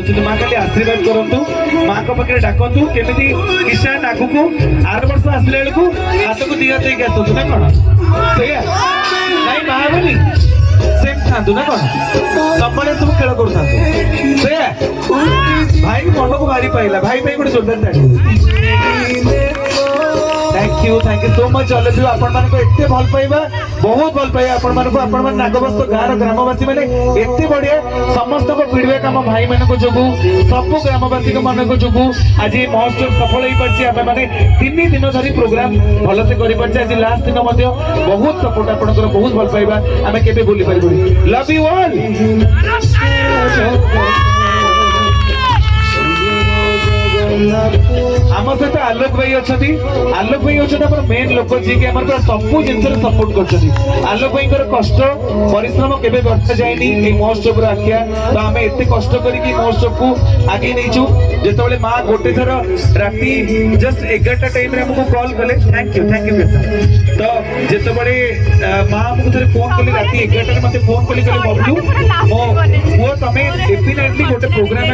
जाऊँ माँ खाली आशीर्वाद करूँ माँ को पाखे डाकतु केमी किसान आगु को आर वर्ष आसला बेलू हाथ को दी हाथ देके आसतु ना कौन से नहीं माँ बोली सेम था ना कौन सब सब खेल कर भाई मन को भारी पाइला भाई भाई गोटे जोरदार thank you so much all of you आपण मानको एते भल पाइबा बहुत भल पाइबा आपण मानको आपण मन नागबस्त गाँव ग्रामवासी माने एते बढ़िया समस्त को फीडबैक हम भाई मानको जोगु सब ग्रामवासी को मानको जोगु आज महोत्सव सफल होई परछि आमे माने 3 दिन धरी प्रोग्राम भल से करि परछि आज लास्ट दिन मध्ये बहुत सपोर्ट आपनकर बहुत भल पाइबा आमे केबे बोली परिबो लव यू ऑल आम सहित आलोक भाई अच्छा आलोक भाई अच्छा मेन लोक जी सब जिन सपोर्ट कर आलोक भाई कष्ट परिश्रम केबे व्यर्थ जाएनी महोत्सव आख्या तो आम एत कष्ट करके महोत्सव को आगे नहीं जो माँ गोटे थर राति जस्ट 11टा टाइम हमको कॉल कले थैंक यू तो जिते माँ आमको थे फोन कले राति 11टा मत फोन कले बबलू मो पुओ तमें डेफिनेटली गोटे प्रोग्राम